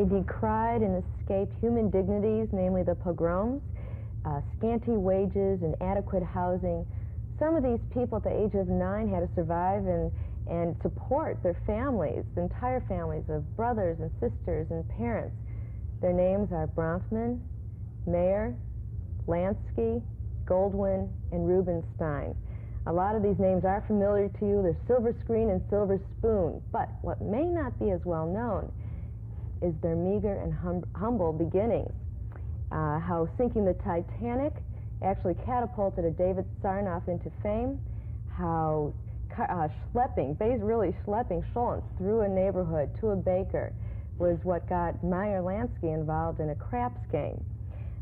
decried and escaped human dignities, namely the pogroms, scanty wages, and inadequate housing. Some of these people at the age of 9 had to survive and support their families, the entire families of brothers and sisters and parents. Their names are Bronfman, Mayer, Lansky, Goldwyn, and Rubenstein. A lot of these names are familiar to you. They're Silver Screen and Silver Spoon. But what may not be as well known is their meager and humble beginnings. How sinking the Titanic actually catapulted a David Sarnoff into fame. How really schlepping Scholens through a neighborhood to a baker was what got Meyer Lansky involved in a craps game.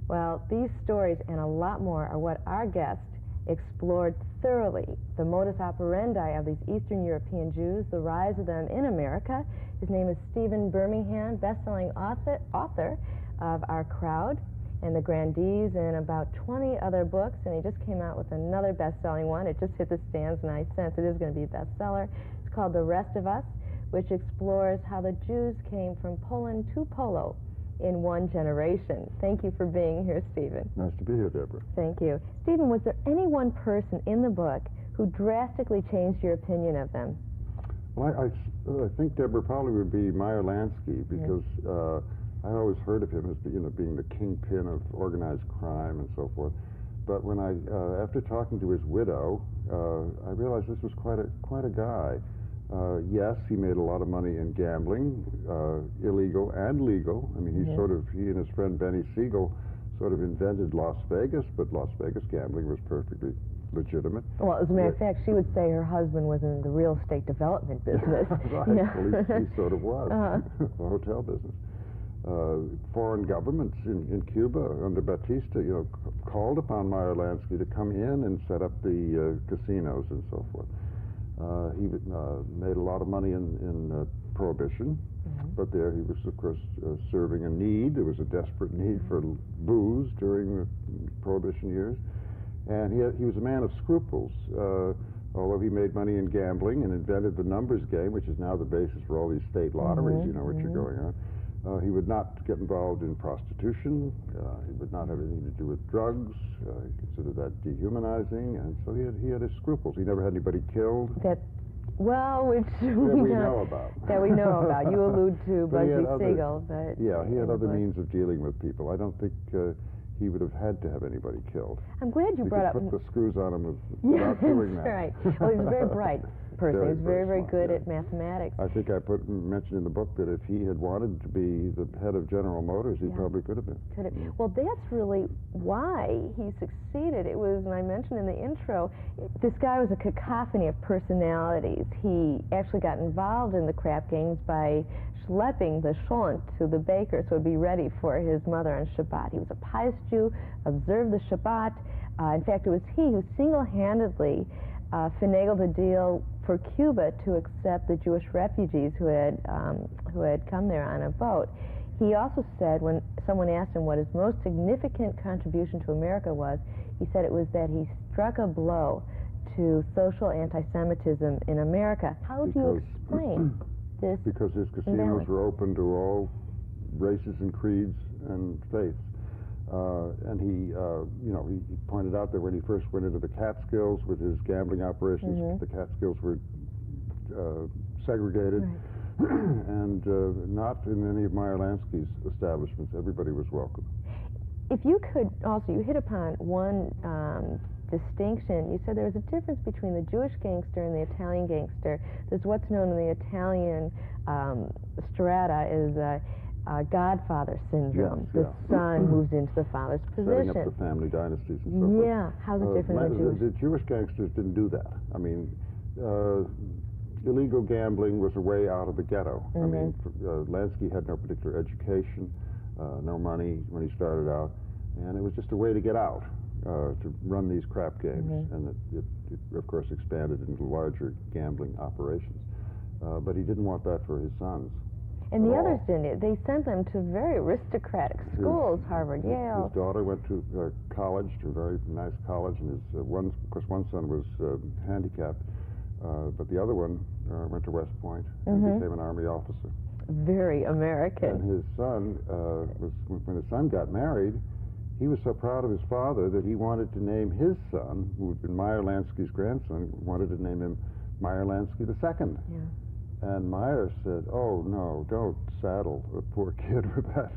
Well, these stories and a lot more are what our guest explored thoroughly, the modus operandi of these Eastern European Jews, the rise of them in America. His name is Stephen Birmingham, best-selling author of Our Crowd and The Grandees and about 20 other books, and he just came out with another best-selling one. It just hit the stands, and I sense it is going to be a bestseller. It's called The Rest of Us, which explores how the Jews came from Poland to Polo in one generation. Thank you for being here, Stephen. Nice to be here, Deborah. Thank you. Stephen, was there any one person in the book who drastically changed your opinion of them? Well, I think Deborah Palmer would be Meyer Lansky, because I always heard of him as being the kingpin of organized crime and so forth. But when after talking to his widow, I realized this was quite a guy. Yes, he made a lot of money in gambling, illegal and legal. I mean, he and his friend Benny Siegel sort of invented Las Vegas, but Las Vegas gambling was perfectly legitimate. Well, as a matter of fact, she would say her husband was in the real estate development business. Right, well, he sort of was, the hotel business. Foreign governments in Cuba under Batista, called upon Meyer Lansky to come in and set up the casinos and so forth. He made a lot of money in Prohibition, but there he was, of course, serving a need. There was a desperate need for booze during the Prohibition years, and he was a man of scruples. Although he made money in gambling and invented the numbers game, which is now the basis for all these state lotteries, which are going on. He would not get involved in prostitution. He would not have anything to do with drugs. He considered that dehumanizing, and so he had his scruples. He never had anybody killed. Which that we know about. That we know about. You allude to Bugsy Siegel, but yeah, he had other means of dealing with people. I don't think he would have had to have anybody killed. I'm glad you brought up. Put the screws on him without doing that. Right. Well, he was a very bright person. He was very good at mathematics. I think I mentioned in the book that if he had wanted to be the head of General Motors, he probably could have been. Could have. Well, that's really why he succeeded. It was, and I mentioned in the intro, this guy was a cacophony of personalities. He actually got involved in the crap games by schlepping the Scholent to the baker so it would be ready for his mother on Shabbat. He was a pious Jew, observed the Shabbat. In fact, it was he who single-handedly finagled a deal for Cuba to accept the Jewish refugees who had come there on a boat. He also said, when someone asked him what his most significant contribution to America was, he said it was that he struck a blow to social anti-Semitism in America. How do you explain this? Because his casinos were open to all races and creeds and faiths. And he pointed out that when he first went into the Catskills with his gambling operations, the Catskills were segregated, and not in any of Meyer Lansky's establishments. Everybody was welcome. If you could also, you hit upon one distinction. You said there was a difference between the Jewish gangster and the Italian gangster. There's what's known in the Italian strata as Godfather syndrome. Yes, the son moves into the father's position. Setting up the family dynasties and so forth. Yeah, how's it different than Jewish? The Jewish gangsters didn't do that. I mean, illegal gambling was a way out of the ghetto. I mean, Lansky had no particular education, no money when he started out, and it was just a way to get out, to run these crap games. And it, of course, expanded into larger gambling operations. But he didn't want that for his sons. And the others didn't. They sent them to very aristocratic schools, Harvard, Yale. His daughter went to college, to a very nice college, and one son was handicapped, but the other one went to West Point and became an Army officer. very American. And his son, when his son got married, he was so proud of his father that he wanted to name his son, who had been Meyer Lansky's grandson, wanted to name him Meyer Lansky II. Yeah. And Meyer said, "Oh no, don't saddle a poor kid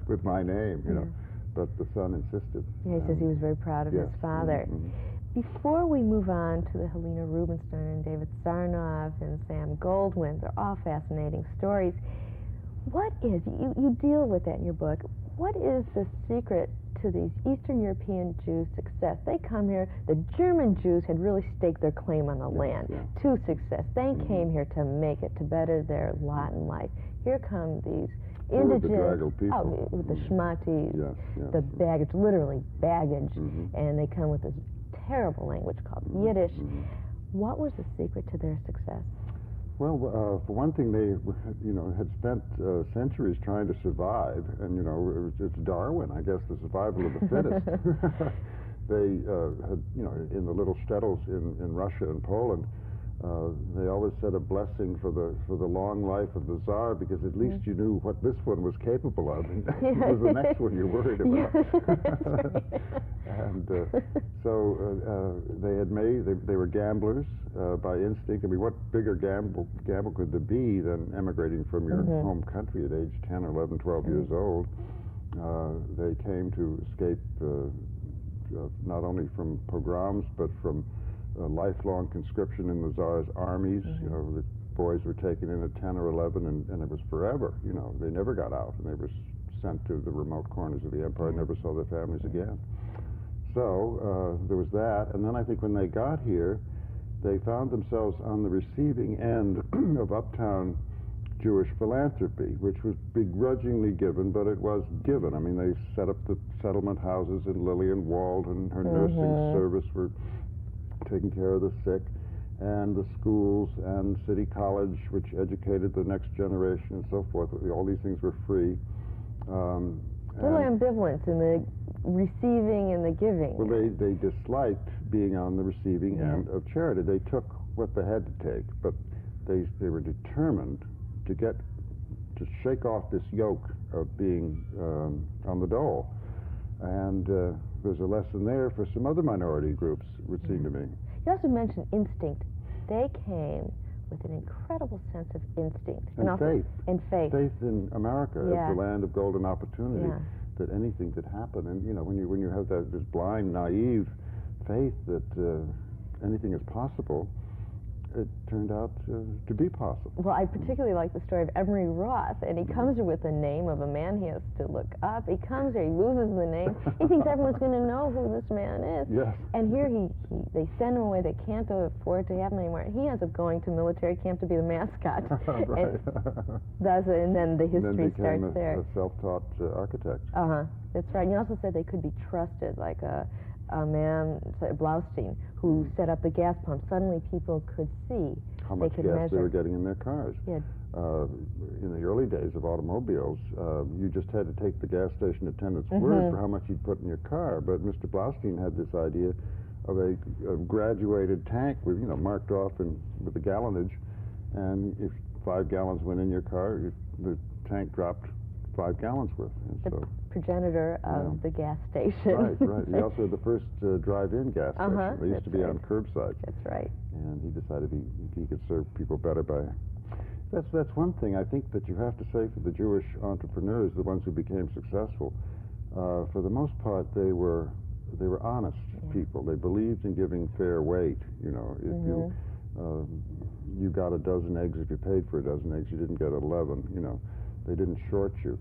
with my name," you know. But the son insisted. Yeah, he says he was very proud of his father. Before we move on to the Helena Rubinstein and David Sarnoff and Sam Goldwyn, they're all fascinating stories. What is, you deal with that in your book, what is the secret to these Eastern European Jews' success? They come here, the German Jews had really staked their claim on the land to success. They came here to make it, to better their lot in life. Here come these indigenous, with the schmatis, the baggage, literally baggage, and they come with this terrible language called Yiddish. What was the secret to their success? Well, for one thing, they, had spent centuries trying to survive, and it's Darwin, I guess, the survival of the fittest. They had, in the little shtetls in Russia and Poland, they always said a blessing for the long life of the Tsar, because at least you knew what this one was capable of, and it was the next one you're worried about. And so they were gamblers by instinct. I mean, what bigger gamble could there be than emigrating from your home country at age 10, 11, 12 years old? They came to escape not only from pogroms, but from lifelong conscription in the Tsar's armies. The boys were taken in at 10 or 11, and it was forever. They never got out, and they were sent to the remote corners of the empire, never saw their families again. So there was that, and then I think when they got here, they found themselves on the receiving end of uptown Jewish philanthropy, which was begrudgingly given, but it was given. I mean, they set up the settlement houses, and Lillian Walden, her nursing service, were taking care of the sick, and the schools and City College, which educated the next generation and so forth. All these things were free. Little ambivalence in the receiving and the giving. Well, they disliked being on the receiving end of charity. They took what they had to take, but they were determined to shake off this yoke of being on the dole. And there's a lesson there for some other minority groups, it would seem to me. You also mentioned instinct. They came with an incredible sense of instinct. And also, faith. And faith. Faith in America as the land of golden opportunity, that anything could happen. And, when you have this blind, naive faith that anything is possible, it turned out to be possible. Well, I particularly like the story of Emery Roth, and he comes here with the name of a man he has to look up. He comes here, he loses the name. He thinks everyone's going to know who this man is. Yes. And here they send him away. They can't afford to have him anymore. He ends up going to military camp to be the mascot. Right. And then the history starts there. A self-taught architect. That's right. And you also said they could be trusted, like a man, Blaustein, who set up the gas pump. Suddenly people could see. How much gas they were getting in their cars. Yeah. In the early days of automobiles, you just had to take the gas station attendant's word for how much you'd put in your car. But Mr. Blaustein had this idea of a graduated tank with, marked off with the gallonage, and if 5 gallons went in your car, the tank dropped 5 gallons worth. And so, progenitor of the gas station. Right. He also had the first drive-in gas station. They used to be on curbside. That's right. And he decided he could serve people better by... That's one thing I think that you have to say for the Jewish entrepreneurs, the ones who became successful. For the most part, they were honest people. They believed in giving fair weight. If you got a dozen eggs, if you paid for a dozen eggs, you didn't get 11. They didn't short you.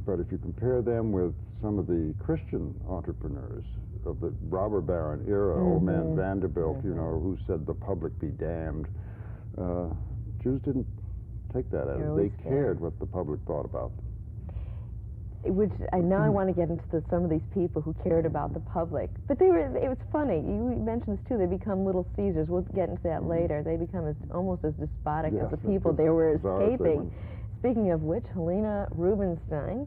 But if you compare them with some of the Christian entrepreneurs of the robber baron era, old man Vanderbilt, who said the public be damned, Jews didn't take that as they cared what the public thought about them. Which I want to get into some of these people who cared about the public. But it was funny. You mentioned this too. They become little Caesars. We'll get into that later. They become almost as despotic as the people they were escaping. Speaking of which, Helena Rubinstein,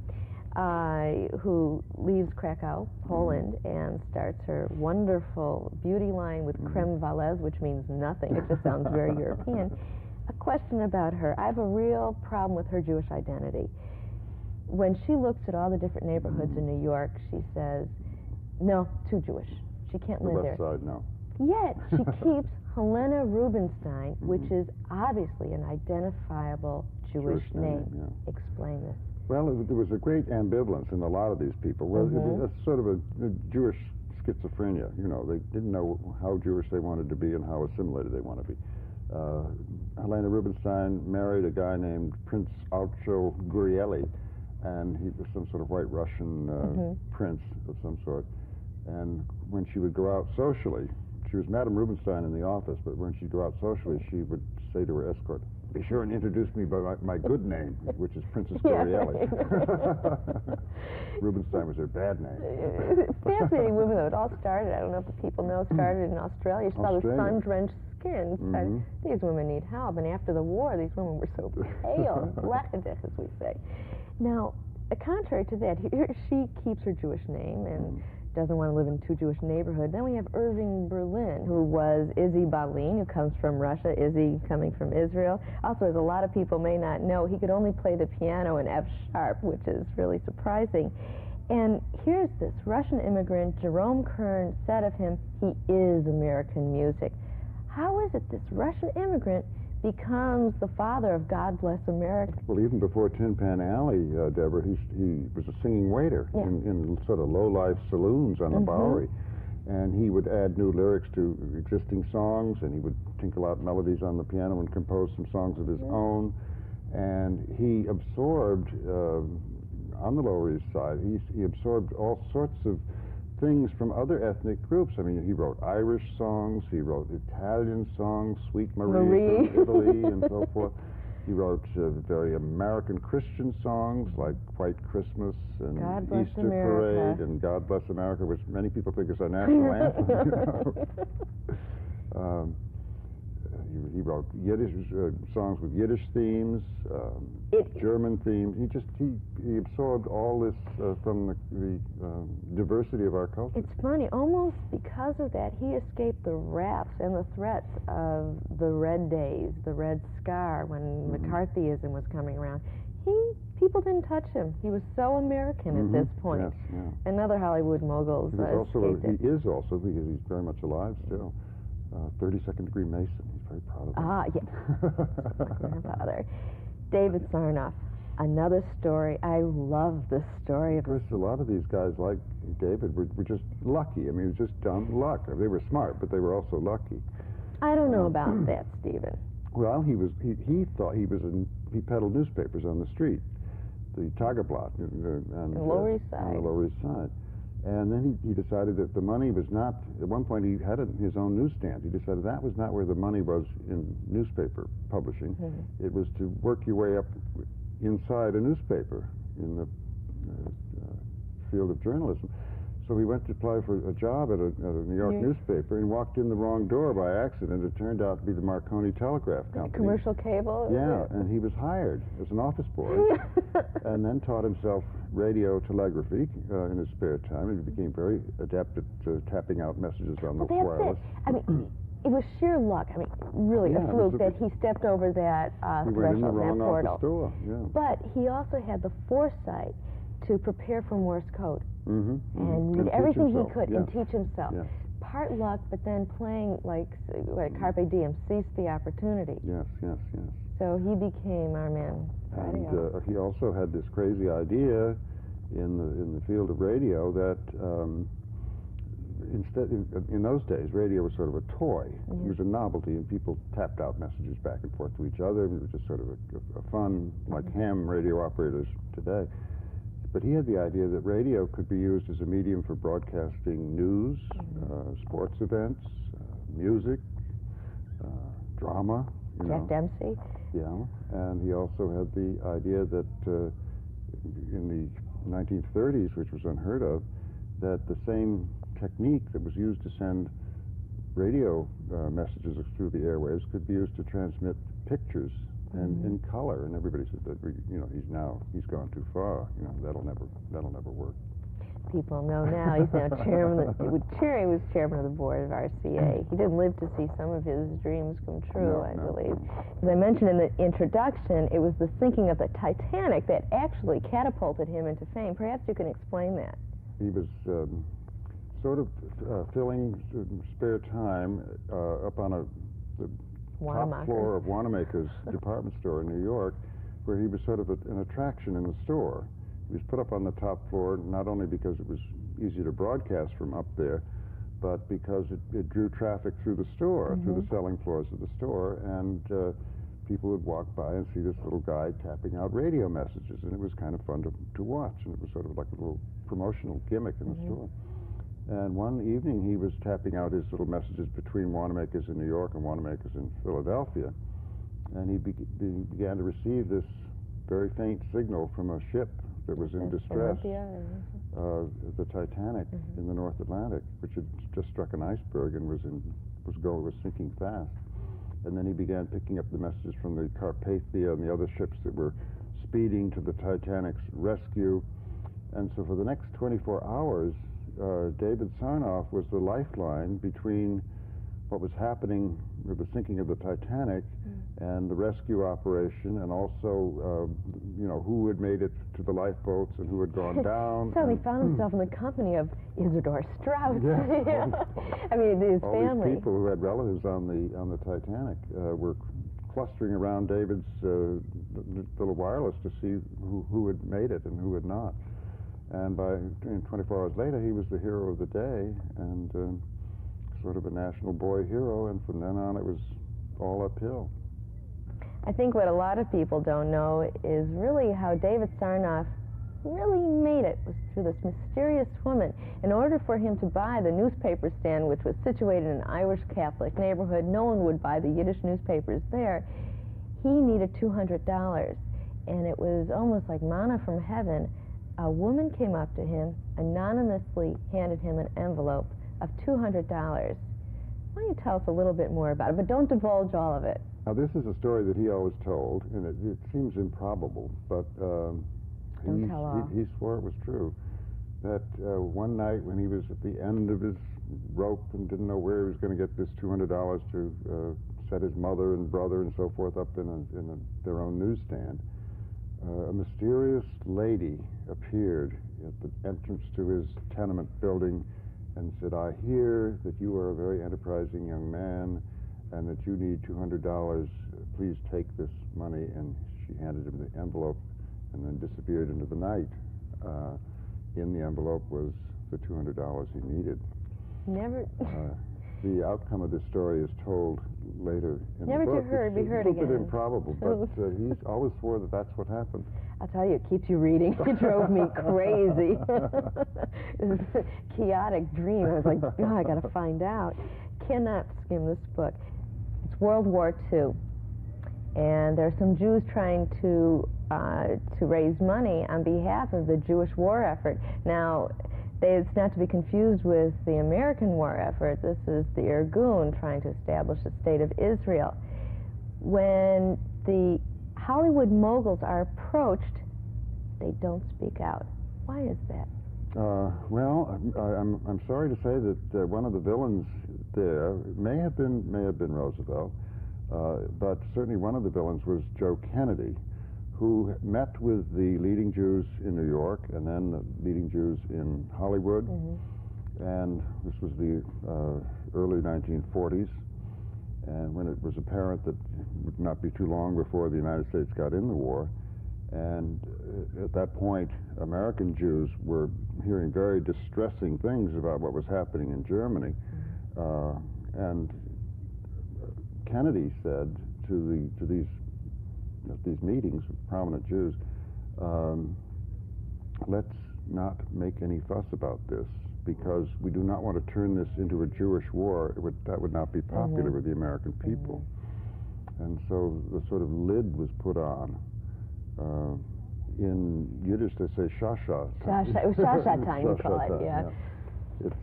who leaves Krakow, Poland, and starts her wonderful beauty line with creme valise, which means nothing. It just sounds very European. A question about her. I have a real problem with her Jewish identity. When she looks at all the different neighborhoods in New York, she says, no, too Jewish. She can't live there. The West Side, no. Yet she keeps Helena Rubinstein, which is obviously an identifiable Jewish name. Yeah. Explain this. Well, there was a great ambivalence in a lot of these people. Well, it was sort of a Jewish schizophrenia. You know, they didn't know how Jewish they wanted to be and how assimilated they wanted to be. Helena Rubinstein married a guy named Prince Alcho Gurieli, and he was some sort of white Russian prince of some sort. And when she would go out socially, she was Madame Rubinstein in the office, but when she'd go out socially, she would say to her escort, be sure and introduce me by my good name, which is Princess Gurieli. Rubinstein was her bad name. Fascinating women, though. It all started, I don't know if the people know, started in Australia. She saw the sun-drenched skin. Said, these women need help. And after the war, these women were so pale, blackadick, as we say. Now, contrary to that, here she keeps her Jewish name and doesn't want to live in a too Jewish neighborhood. Then we have Irving Berlin, who was Izzy Balin, who comes from Russia, Izzy coming from Israel. Also, as a lot of people may not know, he could only play the piano in F sharp, which is really surprising. And here's this Russian immigrant, Jerome Kern, said of him, he is American music. How is it this Russian immigrant becomes the father of God Bless America? Well, even before Tin Pan Alley, Deborah, he was a singing waiter in sort of low-life saloons on the Bowery. And he would add new lyrics to existing songs, and he would tinkle out melodies on the piano and compose some songs of his own. And he absorbed, on the Lower East Side, he absorbed all sorts of things from other ethnic groups. I mean, he wrote Irish songs, he wrote Italian songs, Sweet Marie from Italy and so forth. He wrote very American Christian songs like White Christmas and Easter Parade and God Bless America, which many people think is our national anthem. You know? He wrote Yiddish songs with Yiddish themes, German themes. He absorbed all this from the diversity of our culture. It's funny, almost because of that, he escaped the wraths and the threats of the Red Days, the Red Scar, when McCarthyism was coming around. People didn't touch him. He was so American at this point. Yes, yeah. Another Hollywood mogul. He is also, because he's very much alive still, 32nd degree Mason. He's very proud of that. Yeah. My grandfather. David Sarnoff, another story. I love this story. Of course, a lot of these guys, like David, were just lucky. I mean, it was just dumb luck. They were smart, but they were also lucky. I don't know about that, Stephen. Well, he thought he peddled newspapers on the street, the Tageblatt, and the Lower East Side. On the Lower East Side. And then he decided that the money was not, at one point he had his own newsstand. He decided that was not where the money was in newspaper publishing. It was to work your way up inside a newspaper in the field of journalism. So he went to apply for a job at a New York newspaper and walked in the wrong door by accident. It turned out to be the Marconi Telegraph Company. Commercial cable? Yeah, and he was hired as an office boy and then taught himself radio telegraphy in his spare time, and he became very adept at tapping out messages on the wireless. I mean, it was sheer luck. I mean, really a fluke that he stepped over that threshold, that portal. Door. Yeah. But he also had the foresight to prepare for Morse code and read everything he could and teach himself. Yes. Part luck, but then playing like Carpe Diem, seize the opportunity. Yes. So he became our man. And he also had this crazy idea in the field of radio that in those days, radio was sort of a toy. It was a novelty, and people tapped out messages back and forth to each other. It was just sort of a fun, like ham radio operators today. But he had the idea that radio could be used as a medium for broadcasting news, sports events, music, drama. Jack Dempsey. Yeah, and he also had the idea that in the 1930s, which was unheard of, that the same technique that was used to send radio messages through the airwaves could be used to transmit pictures and in color. And everybody said that he's gone too far. That'll never work. people know now. He's now chairman. He was chairman of the board of RCA. He didn't live to see some of his dreams come true, I believe. As I mentioned in the introduction, it was the sinking of the Titanic that actually catapulted him into fame. Perhaps you can explain that. He was sort of filling spare time up on the top floor of Wanamaker's department store in New York, where he was sort of an attraction in the store. He was put up on the top floor not only because it was easy to broadcast from up there, but because it drew traffic through the store, through the selling floors of the store, and people would walk by and see this little guy tapping out radio messages, and it was kind of fun to watch, and it was sort of like a little promotional gimmick in the store. And one evening he was tapping out his little messages between Wanamaker's in New York and Wanamaker's in Philadelphia, and he began to receive this very faint signal from a ship that was in distress, the Titanic in the North Atlantic, which had just struck an iceberg and was sinking fast. And then he began picking up the messages from the Carpathia and the other ships that were speeding to the Titanic's rescue. And so for the next 24 hours, David Sarnoff was the lifeline between what was happening with the sinking of the Titanic and the rescue operation, and also, who had made it to the lifeboats and who had gone down. So he found himself in the company of Isidor Straus. I mean, his all family. These people who had relatives on the Titanic were clustering around David's little wireless to see who had made it and who had not. And 24 hours later, he was the hero of the day, and sort of a national boy hero, and from then on it was all uphill. I think what a lot of people don't know is really how David Sarnoff really made it was through this mysterious woman. In order for him to buy the newspaper stand, which was situated in an Irish Catholic neighborhood, no one would buy the Yiddish newspapers there, he needed $200. And it was almost like manna from heaven. A woman came up to him, anonymously handed him an envelope of $200. Why don't you tell us a little bit more about it, but don't divulge all of it. Now, this is a story that he always told, and it seems improbable, but he swore it was true. That one night when he was at the end of his rope and didn't know where he was going to get this $200 to set his mother and brother and so forth up in their own newsstand, a mysterious lady appeared at the entrance to his tenement building and said, "I hear that you are a very enterprising young man and that you need $200. Please take this money." And she handed him the envelope and then disappeared into the night. In the envelope was the $200 he needed. Never. The outcome of this story is told later in the book. Never to be heard again. It's a little bit improbable, but he always swore that that's what happened. I'll tell you, it keeps you reading. It drove me crazy. It was a chaotic dream. I was like, oh, I got to find out. Cannot skim this book. It's World War II, and there are some Jews trying to raise money on behalf of the Jewish war effort. Now, it's not to be confused with the American war effort. This is the Irgun trying to establish a state of Israel. When the Hollywood moguls are approached, they don't speak out. Why is that? Well, I'm sorry to say that one of the villains there may have been Roosevelt, but certainly one of the villains was Joe Kennedy, who met with the leading Jews in New York and then the leading Jews in Hollywood. And this was the early 1940s, and when it was apparent that it would not be too long before the United States got in the war. And at that point, American Jews were hearing very distressing things about what was happening in Germany. And Kennedy said to these meetings with prominent Jews, let's not make any fuss about this, because we do not want to turn this into a Jewish war. That would not be popular with the American people. And so the sort of lid was put on. In Yiddish, they say shasha. It was shasha time, you call it, yeah. It's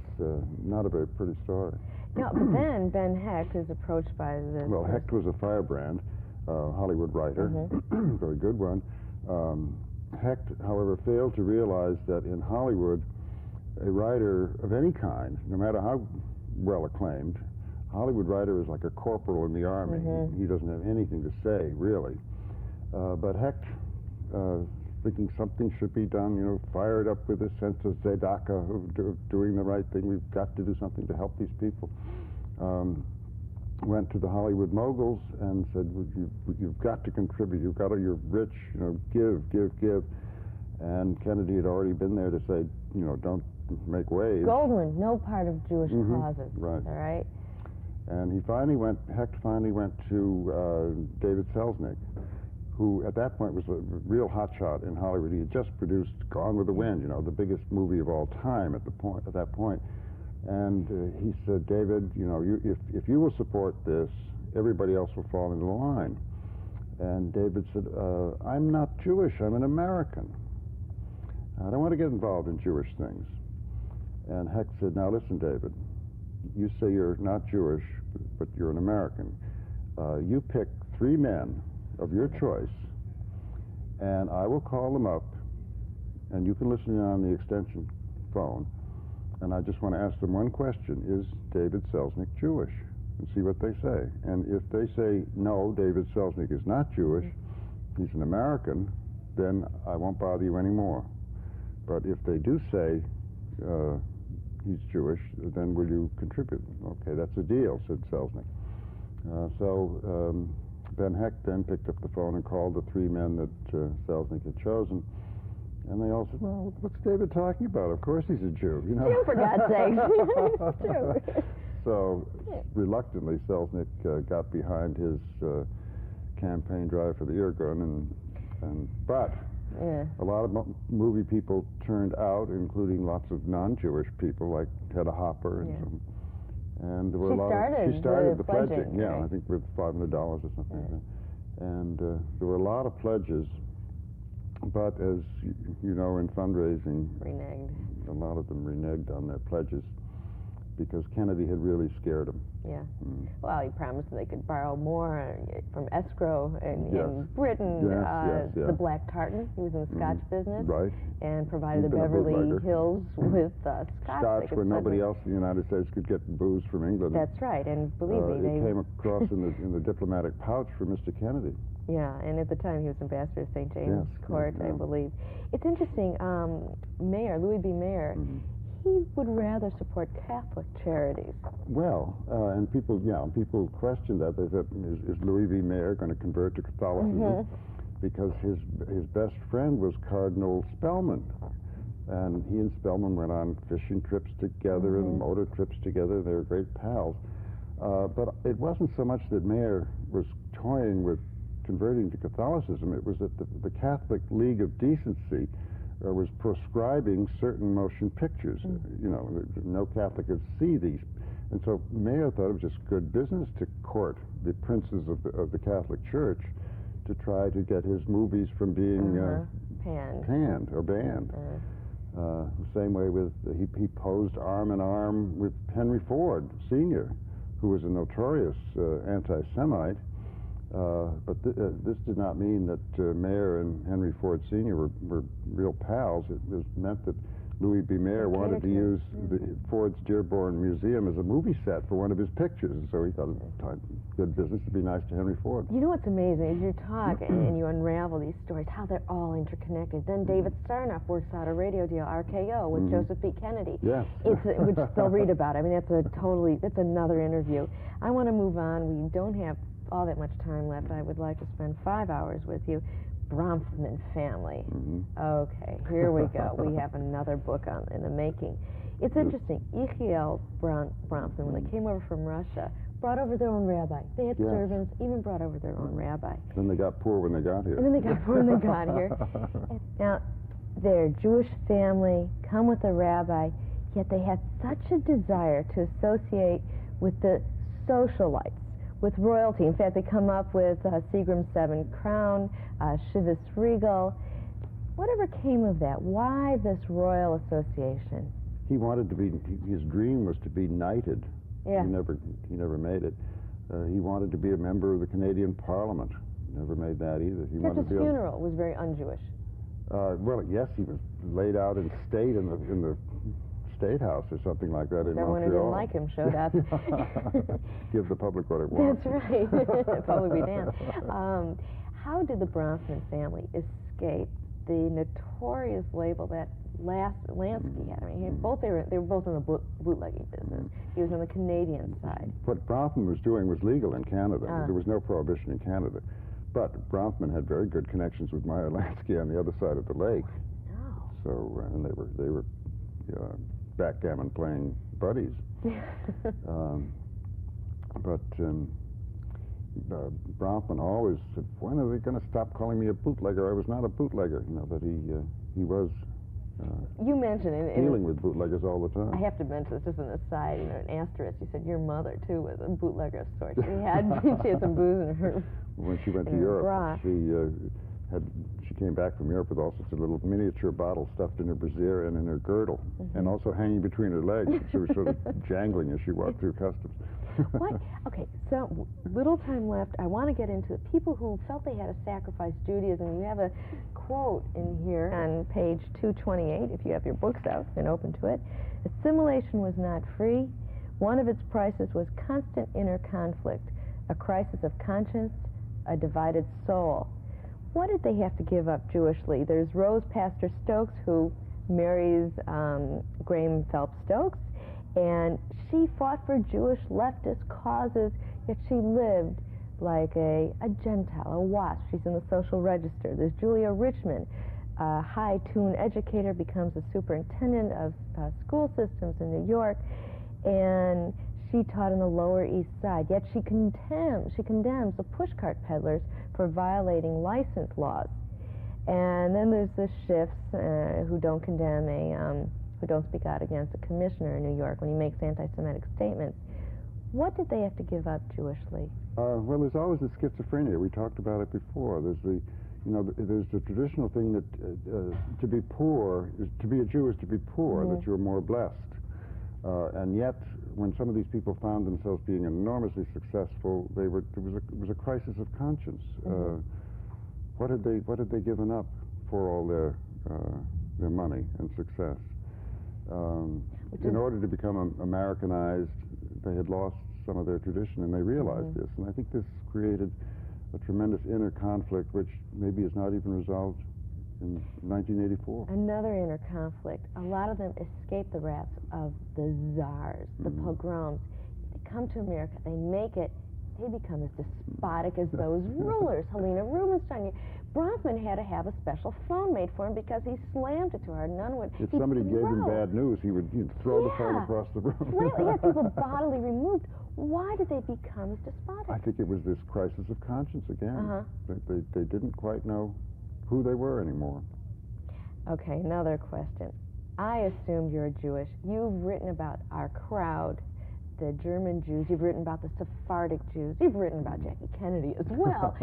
not a very pretty story. No, but then Ben Hecht is approached by the... Well, Hecht was a firebrand, Hollywood writer, very good one. Hecht, however, failed to realize that in Hollywood, a writer of any kind, no matter how well acclaimed, Hollywood writer is like a corporal in the army. He doesn't have anything to say, really. But Hecht, thinking something should be done, you know, fired up with a sense of tzedakah, of doing the right thing. We've got to do something to help these people. Went to the Hollywood moguls and said, well, you've got to contribute. You've got to, you're rich, you know, give. And Kennedy had already been there to say, you know, don't make waves. Goldman, no part of Jewish causes. Right. All right. And Hecht finally went to David Selznick, who at that point was a real hotshot in Hollywood. He had just produced Gone with the Wind, you know, the biggest movie of all time at that point. And he said, David, you know, if you will support this, everybody else will fall into the line. And David said, I'm not Jewish, I'm an American. I don't want to get involved in Jewish things. And Hecht said, now listen, David, you say you're not Jewish, but you're an American. You pick 3 men of your choice, and I will call them up, and you can listen in on the extension phone, and I just want to ask them one question: is David Selznick Jewish? And see what they say. And if they say, no, David Selznick is not Jewish, he's an American, then I won't bother you anymore. But if they do say he's Jewish, then will you contribute? Okay, that's a deal, said Selznick. So Ben Hecht then picked up the phone and called the 3 men that Selznick had chosen. And they all said, well, what's David talking about? Of course he's a Jew, you know. Jew, for God's sake. Jew. So, reluctantly, Selznick got behind his campaign drive for the Irgun, but a lot of movie people turned out, including lots of non-Jewish people like Hedda Hopper and there were she started the pledging, right. I think with $500 or something like that. And there were a lot of pledges, but as you know, in fundraising, a lot of them reneged on their pledges because Kennedy had really scared them. Yeah. Well, he promised that they could borrow more from escrow in Britain. The black tartan, he was in the Scotch business. Right. And provided the Beverly Hills with Scotch where nobody else in the United States could get booze from England. That's right, and believe me, it came across in the diplomatic pouch for Mr. Kennedy. Yeah, and at the time he was ambassador to St. James Court, I believe. It's interesting, Mayer, Louis B. Mayer, he would rather support Catholic charities. Well, and people questioned that. They said, is Louis B. Mayer going to convert to Catholicism? Because his best friend was Cardinal Spellman. And he and Spellman went on fishing trips together and motor trips together. They were great pals. But it wasn't so much that Mayer was toying with converting to Catholicism. It was that the Catholic League of Decency was proscribing certain motion pictures. You know, no Catholic could see these. And so Mayer thought it was just good business to court the princes of the Catholic Church to try to get his movies from being panned or banned. The same way with, he posed arm in arm with Henry Ford, Sr., who was a notorious anti-Semite. But this did not mean that Mayer and Henry Ford Sr. were real pals. It meant that Louis B. Mayer wanted to use Ford's Dearborn Museum as a movie set for one of his pictures, and so he thought it was good business to be nice to Henry Ford. You know what's amazing is you talk and you unravel these stories, how they're all interconnected. Then David Sarnoff works out a radio deal, RKO, with Joseph P. Kennedy. Yes. Which they'll read about. I mean, that's another interview. I want to move on. We don't have all that much time left. I would like to spend 5 hours with you. Bronfman family. Okay, here we go. We have another book in the making. It's interesting. Yechiel Bronfman, when they came over from Russia, brought over their own rabbi. They had servants, even brought over their own rabbi. Then they got poor when they got here. And then they got poor when they got here. Now, they're a Jewish family, come with a rabbi, yet they had such a desire to associate with the socialites, with royalty. In fact, they come up with Seagram's 7 Crown, Chivas Regal. Whatever came of that? Why this royal association? He wanted to be, his dream was to be knighted. Yeah. He never made it. He wanted to be a member of the Canadian Parliament. Never made that either. His funeral was very un-Jewish. Well, yes, he was laid out in state in the State House or something like that in Everyone who Montreal. didn't like him showed up. Give the public what it wants. That's right. Probably be damned. How did the Bronfman family escape the notorious label that Lansky had? I mean, they were both in the bootlegging business. He was on the Canadian side. What Bronfman was doing was legal in Canada. There was no prohibition in Canada. But Bronfman had very good connections with Meyer Lansky on the other side of the lake. No. So, and they were backgammon playing buddies. Bronfman always said, "When are they going to stop calling me a bootlegger? I was not a bootlegger." You know, that he was you mentioned it. dealing with bootleggers all the time. I have to mention this, just an aside, an asterisk. You said your mother too was a bootlegger of sorts. She had some booze in her. When she went to Europe, she came back from Europe with all sorts of little miniature bottles stuffed in her brassiere and in her girdle, and also hanging between her legs. She was sort of jangling as she walked through customs. What? Okay, so little time left. I want to get into the people who felt they had to sacrifice Judaism. You have a quote in here on page 228, if you have your books out and open to it. Assimilation was not free. One of its prices was constant inner conflict, a crisis of conscience, a divided soul. What did they have to give up Jewishly? There's Rose Pastor Stokes, who marries Graham Phelps Stokes, and she fought for Jewish leftist causes, yet she lived like a Gentile, a WASP. She's in the social register. There's Julia Richmond, a high-tune educator, becomes a superintendent of school systems in New York, and she taught in the Lower East Side, yet she condemns the pushcart peddlers for violating license laws. And then there's the Schiffs, who don't condemn who don't speak out against a commissioner in New York when he makes anti-Semitic statements. What did they have to give up Jewishly? Well, there's always the schizophrenia. We talked about it before. There's there's the traditional thing that to be poor, to be a Jew is to be poor, that you're more blessed. And yet, when some of these people found themselves being enormously successful, it was a crisis of conscience. What had they given up for all their money and success? In order to become Americanized, they had lost some of their tradition, and they realized this. And I think this created a tremendous inner conflict, which maybe is not even resolved in 1984. Another inner conflict. A lot of them escape the wrath of the czars, the pogroms. They come to America, they make it, they become as despotic as those rulers. Helena Rubinstein. Bronfman had to have a special phone made for him because he slammed it too hard. None would. If somebody gave him bad news, he'd throw the phone across the room. People bodily removed. Why did they become as despotic? I think it was this crisis of conscience again. They didn't quite know who they were anymore. Okay, another question. I assume you're Jewish. You've written about our crowd, the German Jews. You've written about the Sephardic Jews. You've written about Jackie Kennedy as well.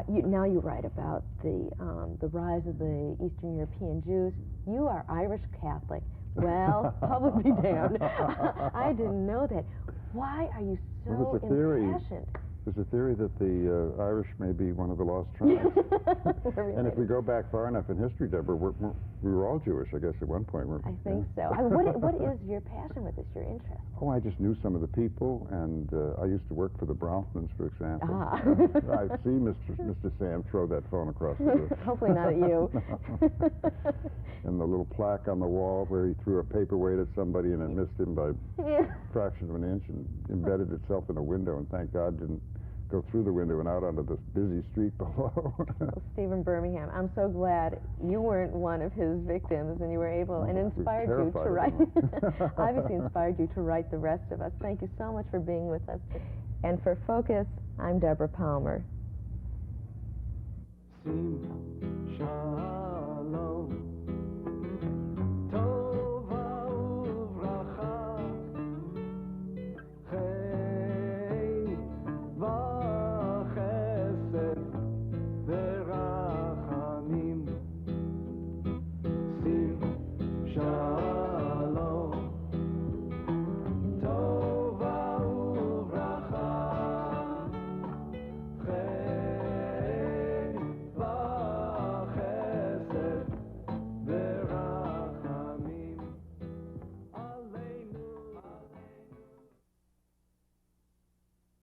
Now you write about the rise of the Eastern European Jews. You are Irish Catholic. Well, public be damned. I didn't know that. Why are you so impassioned? There's a theory that the Irish may be one of the lost tribes. And if we go back far enough in history, Deborah, we were all Jewish, I guess, at one point. I think so. What is your passion with this, your interest? Oh, I just knew some of the people, and I used to work for the Bronfmans, for example. I've seen Mr. Sam throw that phone across the room. Hopefully not at you. And the little plaque on the wall where he threw a paperweight at somebody and it missed him by a fraction of an inch and embedded itself in a window, and thank God didn't go through the window and out onto this busy street below. Well, Stephen Birmingham, I'm so glad you weren't one of his victims and you were able, and inspired you to write, obviously inspired you to write the rest of us. Thank you so much for being with us. And for Focus, I'm Deborah Palmer.